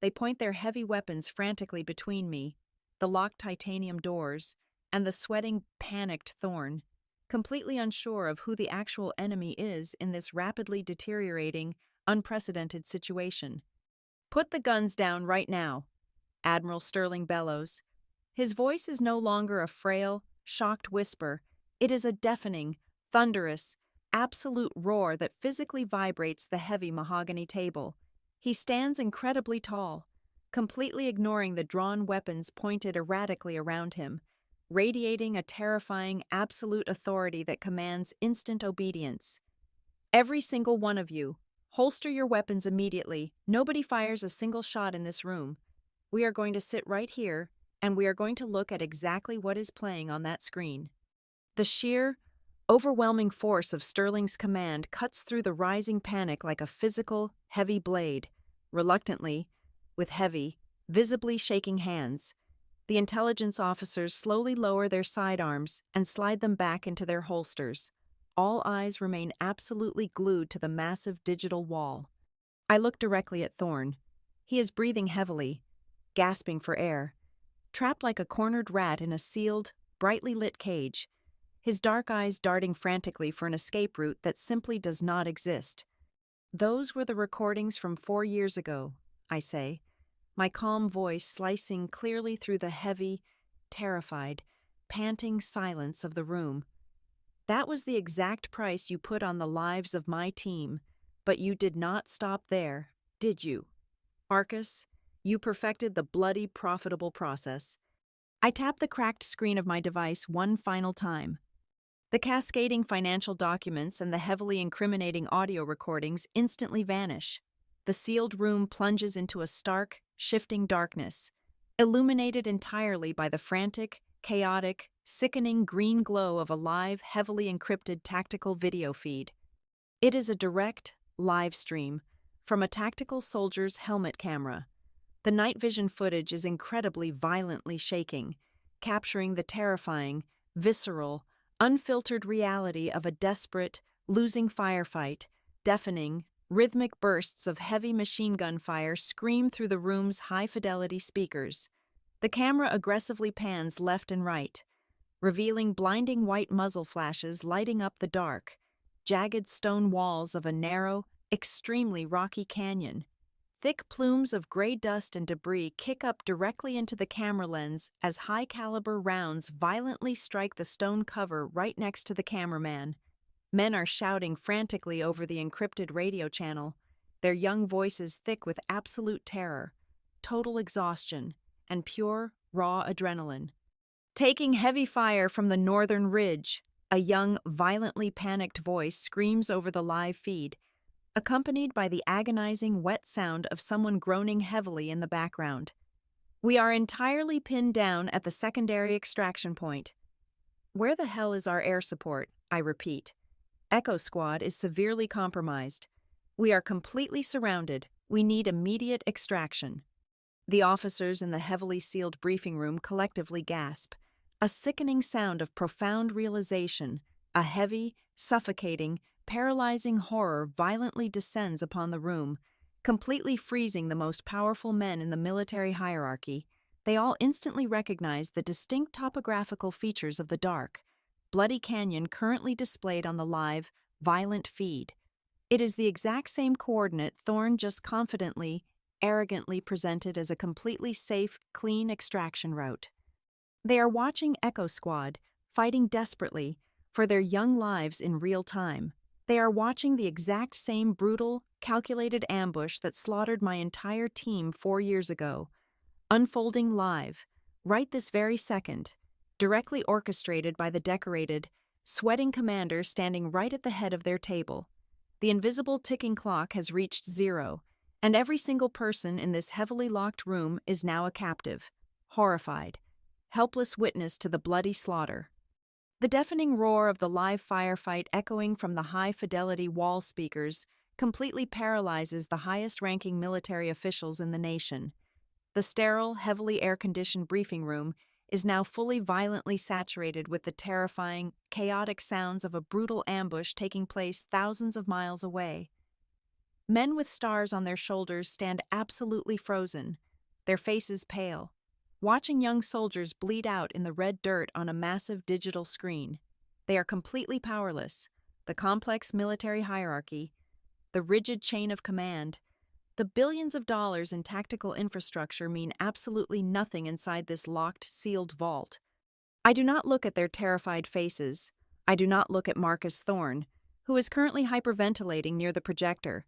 They point their heavy weapons frantically between me, the locked titanium doors, and the sweating, panicked Thorn, completely unsure of who the actual enemy is in this rapidly deteriorating, unprecedented situation. "Put the guns down right now," Admiral Sterling bellows. His voice is no longer a frail, shocked whisper. It is a deafening, thunderous, absolute roar that physically vibrates the heavy mahogany table. He stands incredibly tall, completely ignoring the drawn weapons pointed erratically around him, radiating a terrifying, absolute authority that commands instant obedience. "Every single one of you, holster your weapons immediately. Nobody fires a single shot in this room. We are going to sit right here, and we are going to look at exactly what is playing on that screen." The sheer, overwhelming force of Sterling's command cuts through the rising panic like a physical, heavy blade. Reluctantly, with heavy, visibly shaking hands, the intelligence officers slowly lower their sidearms and slide them back into their holsters. All eyes remain absolutely glued to the massive digital wall. I look directly at Thorn. He is breathing heavily, gasping for air, trapped like a cornered rat in a sealed, brightly lit cage, his dark eyes darting frantically for an escape route that simply does not exist. "Those were the recordings from 4 years ago," I say, my calm voice slicing clearly through the heavy, terrified, panting silence of the room. "That was the exact price you put on the lives of my team, but you did not stop there, did you? Arcus, you perfected the bloody profitable process." I tap the cracked screen of my device one final time. The cascading financial documents and the heavily incriminating audio recordings instantly vanish. The sealed room plunges into a stark, shifting darkness, illuminated entirely by the frantic, chaotic, sickening green glow of a live, heavily encrypted tactical video feed. It is a direct, live stream from a tactical soldier's helmet camera. The night vision footage is incredibly violently shaking, capturing the terrifying, visceral, unfiltered reality of a desperate, losing firefight. Deafening, rhythmic bursts of heavy machine gun fire scream through the room's high-fidelity speakers. The camera aggressively pans left and right, revealing blinding white muzzle flashes lighting up the dark, jagged stone walls of a narrow, extremely rocky canyon. Thick plumes of gray dust and debris kick up directly into the camera lens as high-caliber rounds violently strike the stone cover right next to the cameraman. Men are shouting frantically over the encrypted radio channel, their young voices thick with absolute terror, total exhaustion, and pure, raw adrenaline. "Taking heavy fire from the northern ridge," a young, violently panicked voice screams over the live feed, accompanied by the agonizing, wet sound of someone groaning heavily in the background. "We are entirely pinned down at the secondary extraction point." "Where the hell is our air support?" I repeat. "Echo Squad is severely compromised. We are completely surrounded. We need immediate extraction." The officers in the heavily sealed briefing room collectively gasp. A sickening sound of profound realization, a heavy, suffocating, paralyzing horror violently descends upon the room, completely freezing the most powerful men in the military hierarchy. They all instantly recognize the distinct topographical features of the dark, bloody canyon currently displayed on the live, violent feed. It is the exact same coordinate Thorn just confidently, arrogantly presented as a completely safe, clean extraction route. They are watching Echo Squad, fighting desperately for their young lives in real time. They are watching the exact same brutal, calculated ambush that slaughtered my entire team 4 years ago, unfolding live, right this very second, directly orchestrated by the decorated, sweating commander standing right at the head of their table. The invisible ticking clock has reached 0, and every single person in this heavily locked room is now a captive, horrified, helpless witness to the bloody slaughter. The deafening roar of the live firefight echoing from the high-fidelity wall speakers completely paralyzes the highest-ranking military officials in the nation. The sterile, heavily air-conditioned briefing room is now fully violently saturated with the terrifying, chaotic sounds of a brutal ambush taking place thousands of miles away. Men with stars on their shoulders stand absolutely frozen, their faces pale, watching young soldiers bleed out in the red dirt on a massive digital screen. They are completely powerless. The complex military hierarchy, the rigid chain of command, the billions of dollars in tactical infrastructure mean absolutely nothing inside this locked, sealed vault. I do not look at their terrified faces. I do not look at Marcus Thorne, who is currently hyperventilating near the projector.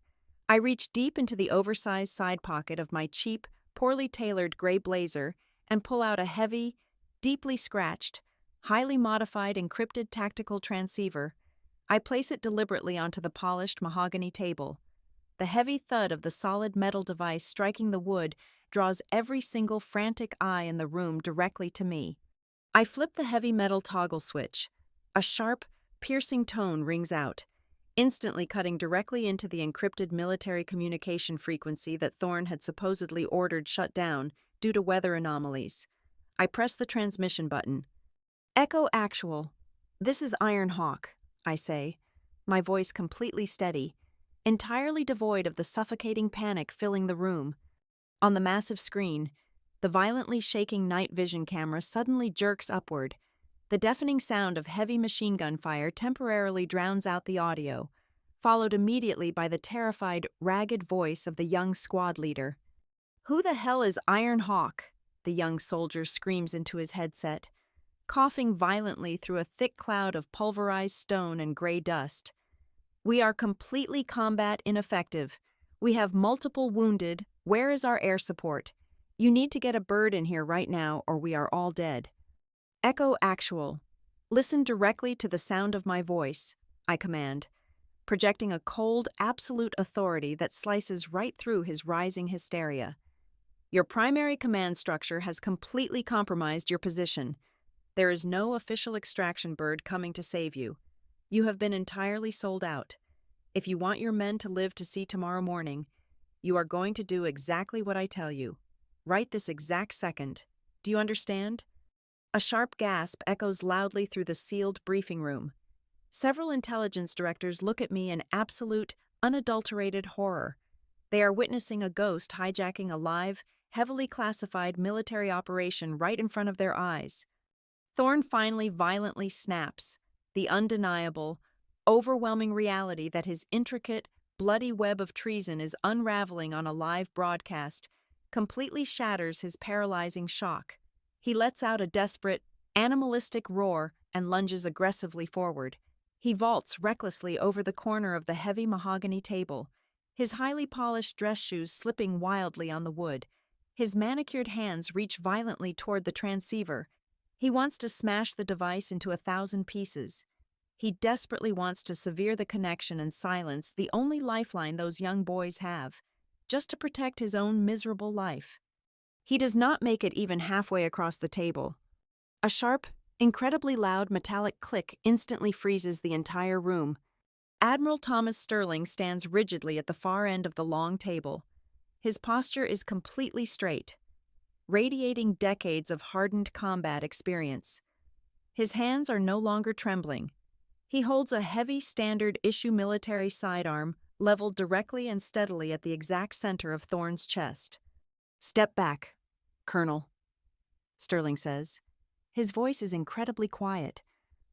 I reach deep into the oversized side pocket of my cheap, poorly tailored gray blazer and pull out a heavy, deeply scratched, highly modified encrypted tactical transceiver. I place it deliberately onto the polished mahogany table. The heavy thud of the solid metal device striking the wood draws every single frantic eye in the room directly to me. I flip the heavy metal toggle switch. A sharp, piercing tone rings out, instantly cutting directly into the encrypted military communication frequency that Thorne had supposedly ordered shut down due to weather anomalies. I press the transmission button. Echo Actual. This is Iron Hawk, I say, my voice completely steady, entirely devoid of the suffocating panic filling the room. On the massive screen, the violently shaking night vision camera suddenly jerks upward. The deafening sound of heavy machine gun fire temporarily drowns out the audio, followed immediately by the terrified, ragged voice of the young squad leader. "Who the hell is Iron Hawk?" the young soldier screams into his headset, coughing violently through a thick cloud of pulverized stone and gray dust. "We are completely combat ineffective. We have multiple wounded. Where is our air support? You need to get a bird in here right now or we are all dead." Echo Actual. Listen directly to the sound of my voice, I command, projecting a cold, absolute authority that slices right through his rising hysteria. "Your primary command structure has completely compromised your position. There is no official extraction bird coming to save you. You have been entirely sold out. If you want your men to live to see tomorrow morning, you are going to do exactly what I tell you. Right this exact second. Do you understand?" A sharp gasp echoes loudly through the sealed briefing room. Several intelligence directors look at me in absolute, unadulterated horror. They are witnessing a ghost hijacking a live, heavily classified military operation right in front of their eyes. Thorne finally violently snaps. The undeniable, overwhelming reality that his intricate, bloody web of treason is unraveling on a live broadcast completely shatters his paralyzing shock. He lets out a desperate, animalistic roar and lunges aggressively forward. He vaults recklessly over the corner of the heavy mahogany table, his highly polished dress shoes slipping wildly on the wood. His manicured hands reach violently toward the transceiver. He wants to smash the device into 1,000 pieces. He desperately wants to sever the connection and silence the only lifeline those young boys have, just to protect his own miserable life. He does not make it even halfway across the table. A sharp, incredibly loud metallic click instantly freezes the entire room. Admiral Thomas Sterling stands rigidly at the far end of the long table. His posture is completely straight, radiating decades of hardened combat experience. His hands are no longer trembling. He holds a heavy standard-issue military sidearm leveled directly and steadily at the exact center of Thorne's chest. "Step back, Colonel," Sterling says. His voice is incredibly quiet,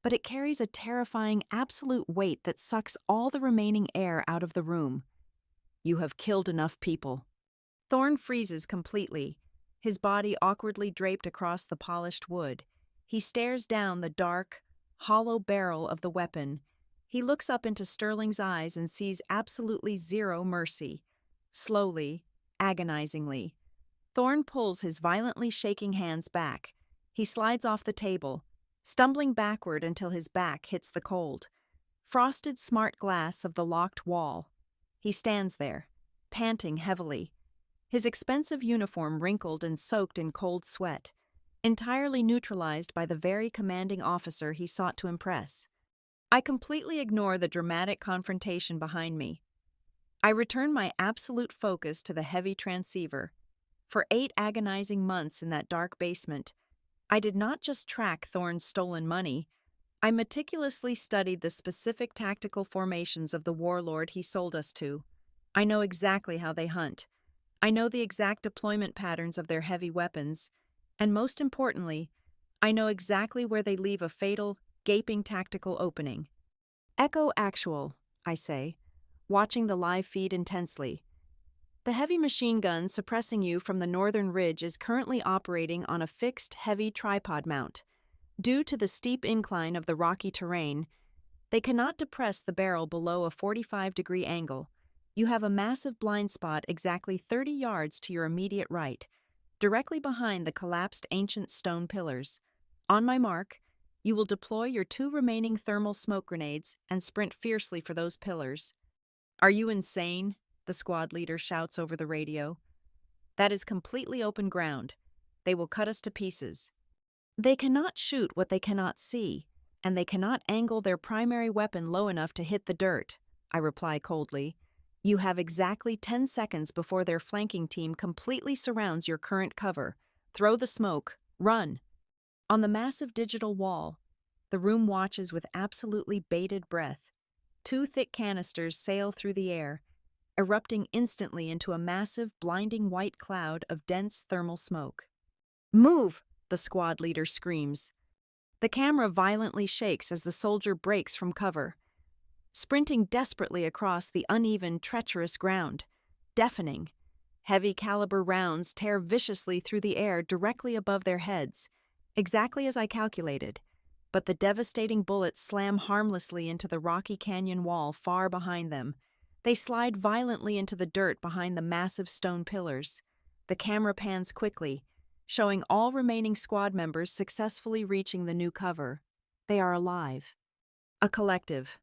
but it carries a terrifying absolute weight that sucks all the remaining air out of the room. "You have killed enough people." Thorne freezes completely, his body awkwardly draped across the polished wood. He stares down the dark, hollow barrel of the weapon. He looks up into Sterling's eyes and sees absolutely zero mercy. Slowly, agonizingly, Thorne pulls his violently shaking hands back. He slides off the table, stumbling backward until his back hits the cold, frosted smart glass of the locked wall. He stands there, panting heavily, his expensive uniform wrinkled and soaked in cold sweat. entirely neutralized by the very commanding officer he sought to impress. I completely ignore the dramatic confrontation behind me. I return my absolute focus to the heavy transceiver. For 8 agonizing months in that dark basement, I did not just track Thorne's stolen money, I meticulously studied the specific tactical formations of the warlord he sold us to. I know exactly how they hunt. I know the exact deployment patterns of their heavy weapons, and most importantly, I know exactly where they leave a fatal, gaping tactical opening. Echo actual, I say, watching the live feed intensely. The heavy machine gun suppressing you from the northern ridge is currently operating on a fixed, heavy tripod mount. Due to the steep incline of the rocky terrain, they cannot depress the barrel below a 45-degree angle. You have a massive blind spot exactly 30 yards to your immediate right, directly behind the collapsed ancient stone pillars. On my mark, you will deploy your 2 remaining thermal smoke grenades and sprint fiercely for those pillars. "Are you insane?" the squad leader shouts over the radio. "That is completely open ground. They will cut us to pieces." They cannot shoot what they cannot see, and they cannot angle their primary weapon low enough to hit the dirt, I reply coldly. You have exactly 10 seconds before their flanking team completely surrounds your current cover. Throw the smoke. Run. On the massive digital wall, the room watches with absolutely bated breath. 2 thick canisters sail through the air, erupting instantly into a massive, blinding white cloud of dense thermal smoke. "Move!" the squad leader screams. The camera violently shakes as the soldier breaks from cover, sprinting desperately across the uneven, treacherous ground. Deafening. Heavy caliber rounds tear viciously through the air directly above their heads, exactly as I calculated, but the devastating bullets slam harmlessly into the rocky canyon wall far behind them. They slide violently into the dirt behind the massive stone pillars. The camera pans quickly, showing all remaining squad members successfully reaching the new cover. They are alive. A collective,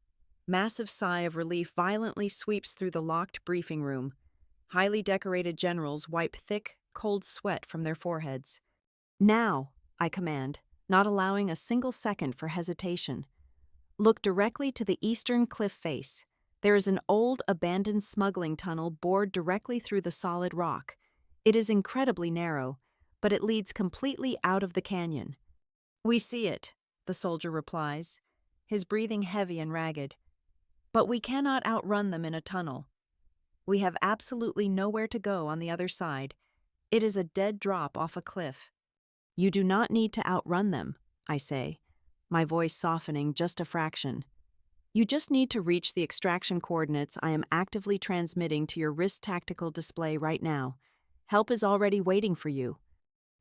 massive sigh of relief violently sweeps through the locked briefing room. Highly decorated generals wipe thick, cold sweat from their foreheads. "Now," I command, not allowing a single second for hesitation. "Look directly to the eastern cliff face. There is an old, abandoned smuggling tunnel bored directly through the solid rock. It is incredibly narrow, but it leads completely out of the canyon." "We see it," the soldier replies, his breathing heavy and ragged. "But we cannot outrun them in a tunnel. We have absolutely nowhere to go on the other side. It is a dead drop off a cliff." "You do not need to outrun them," I say, my voice softening just a fraction. "You just need to reach the extraction coordinates I am actively transmitting to your wrist tactical display right now. Help is already waiting for you."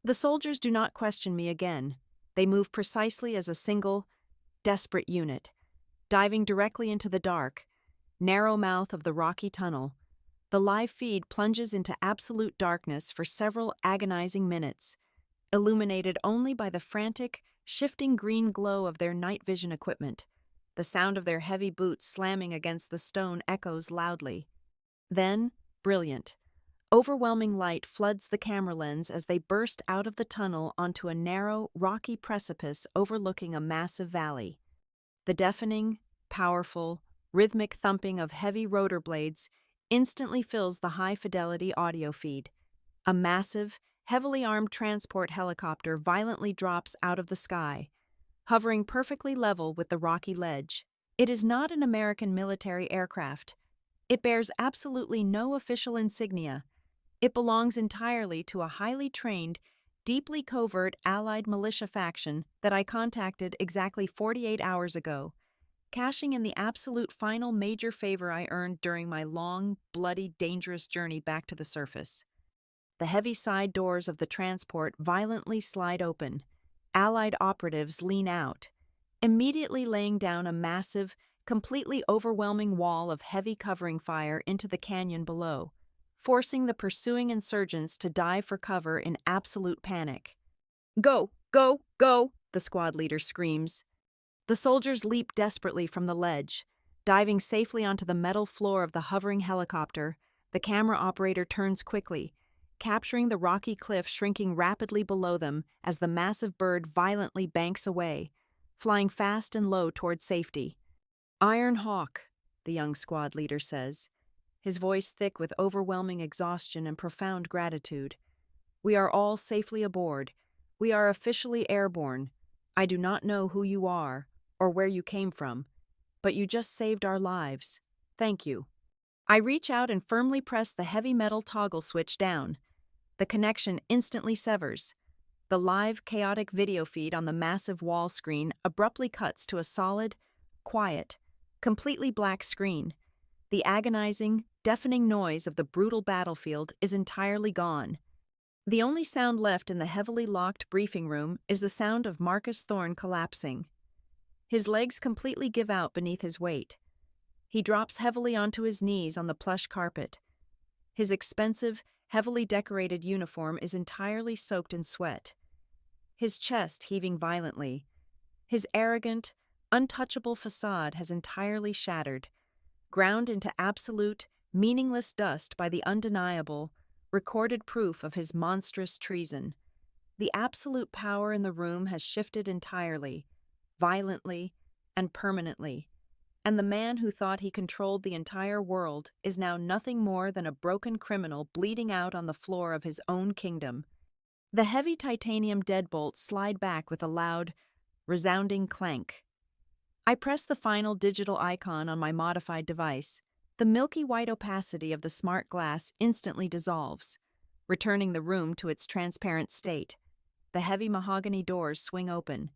The soldiers do not question me again. They move precisely as a single, desperate unit, diving directly into the dark, narrow mouth of the rocky tunnel. The live feed plunges into absolute darkness for several agonizing minutes, illuminated only by the frantic, shifting green glow of their night vision equipment. The sound of their heavy boots slamming against the stone echoes loudly. Then, brilliant, overwhelming light floods the camera lens as they burst out of the tunnel onto a narrow, rocky precipice overlooking a massive valley. The deafening, powerful, rhythmic thumping of heavy rotor blades instantly fills the high-fidelity audio feed. A massive, heavily armed transport helicopter violently drops out of the sky, hovering perfectly level with the rocky ledge. It is not an American military aircraft. It bears absolutely no official insignia. It belongs entirely to a highly trained, deeply covert Allied militia faction that I contacted exactly 48 hours ago, cashing in the absolute final major favor I earned during my long, bloody, dangerous journey back to the surface. The heavy side doors of the transport violently slide open. Allied operatives lean out, immediately laying down a massive, completely overwhelming wall of heavy covering fire into the canyon below, forcing the pursuing insurgents to dive for cover in absolute panic. "Go! Go! Go!" the squad leader screams. The soldiers leap desperately from the ledge. Diving safely onto the metal floor of the hovering helicopter, the camera operator turns quickly, capturing the rocky cliff shrinking rapidly below them as the massive bird violently banks away, flying fast and low toward safety. "Iron Hawk," the young squad leader says, his voice thick with overwhelming exhaustion and profound gratitude. "We are all safely aboard. We are officially airborne. I do not know who you are or where you came from, but you just saved our lives. Thank you." I reach out and firmly press the heavy metal toggle switch down. The connection instantly severs. The live, chaotic video feed on the massive wall screen abruptly cuts to a solid, quiet, completely black screen. The agonizing, deafening noise of the brutal battlefield is entirely gone. The only sound left in the heavily locked briefing room is the sound of Marcus Thorne collapsing. His legs completely give out beneath his weight. He drops heavily onto his knees on the plush carpet. His expensive, heavily decorated uniform is entirely soaked in sweat. His chest heaving violently. His arrogant, untouchable facade has entirely shattered, ground into absolute, meaningless dust by the undeniable, recorded proof of his monstrous treason. The absolute power in the room has shifted entirely, violently, and permanently, and the man who thought he controlled the entire world is now nothing more than a broken criminal bleeding out on the floor of his own kingdom. The heavy titanium deadbolts slide back with a loud, resounding clank. I press the final digital icon on my modified device. The milky white opacity of the smart glass instantly dissolves, returning the room to its transparent state. The heavy mahogany doors swing open.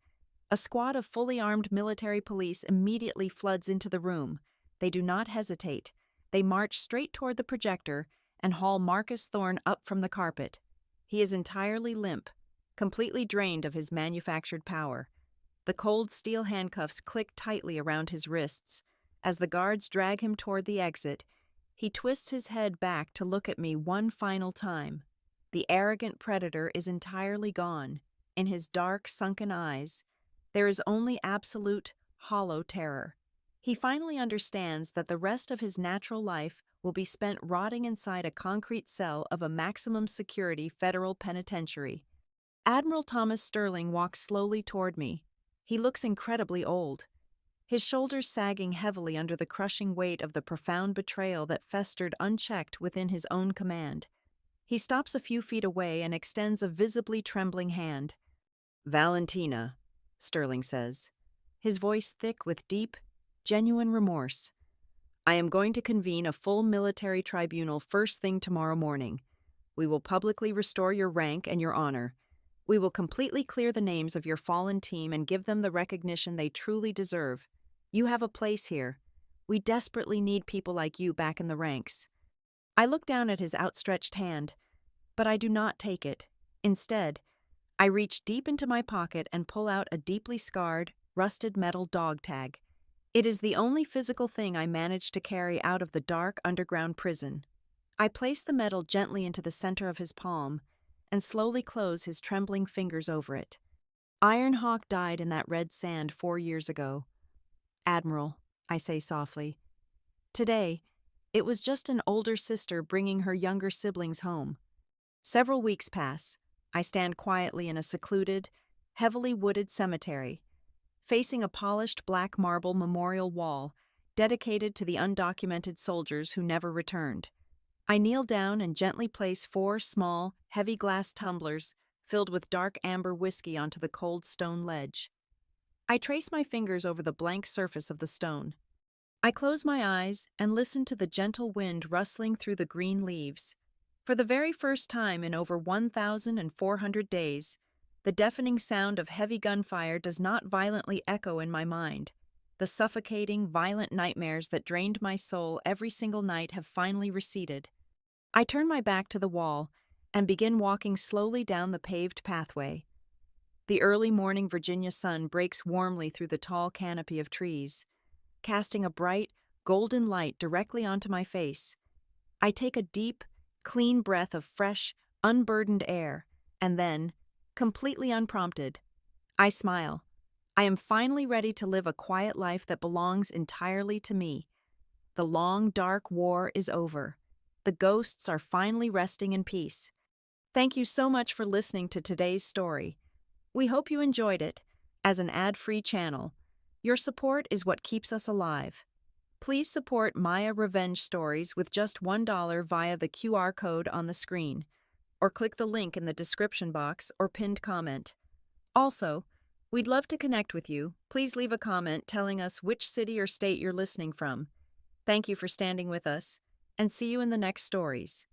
A squad of fully armed military police immediately floods into the room. They do not hesitate. They march straight toward the projector and haul Marcus Thorne up from the carpet. He is entirely limp, completely drained of his manufactured power. The cold steel handcuffs click tightly around his wrists. As the guards drag him toward the exit, he twists his head back to look at me one final time. The arrogant predator is entirely gone. In his dark, sunken eyes, there is only absolute, hollow terror. He finally understands that the rest of his natural life will be spent rotting inside a concrete cell of a maximum security federal penitentiary. Admiral Thomas Sterling walks slowly toward me. He looks incredibly old, his shoulders sagging heavily under the crushing weight of the profound betrayal that festered unchecked within his own command. He stops a few feet away and extends a visibly trembling hand. "Valentina," Sterling says, his voice thick with deep, genuine remorse. "I am going to convene a full military tribunal first thing tomorrow morning. We will publicly restore your rank and your honor. We will completely clear the names of your fallen team and give them the recognition they truly deserve. You have a place here. We desperately need people like you back in the ranks." I look down at his outstretched hand, but I do not take it. Instead, I reach deep into my pocket and pull out a deeply scarred, rusted metal dog tag. It is the only physical thing I managed to carry out of the dark underground prison. I place the metal gently into the center of his palm and slowly close his trembling fingers over it. "Iron Hawk died in that red sand 4 years ago. Admiral," I say softly. "Today, it was just an older sister bringing her younger siblings home." Several weeks pass. I stand quietly in a secluded, heavily wooded cemetery, facing a polished black marble memorial wall dedicated to the undocumented soldiers who never returned. I kneel down and gently place 4 small, heavy glass tumblers filled with dark amber whiskey onto the cold stone ledge. I trace my fingers over the blank surface of the stone. I close my eyes and listen to the gentle wind rustling through the green leaves. For the very first time in over 1,400 days, the deafening sound of heavy gunfire does not violently echo in my mind. The suffocating, violent nightmares that drained my soul every single night have finally receded. I turn my back to the wall and begin walking slowly down the paved pathway. The early morning Virginia sun breaks warmly through the tall canopy of trees, casting a bright, golden light directly onto my face. I take a deep, clean breath of fresh, unburdened air, and then, completely unprompted, I smile. I am finally ready to live a quiet life that belongs entirely to me. The long, dark war is over. The ghosts are finally resting in peace. Thank you so much for listening to today's story. We hope you enjoyed it. As an ad-free channel, your support is what keeps us alive. Please support Maya Revenge Stories with just $1 via the QR code on the screen, or click the link in the description box or pinned comment. Also, we'd love to connect with you. Please leave a comment telling us which city or state you're listening from. Thank you for standing with us, and see you in the next stories.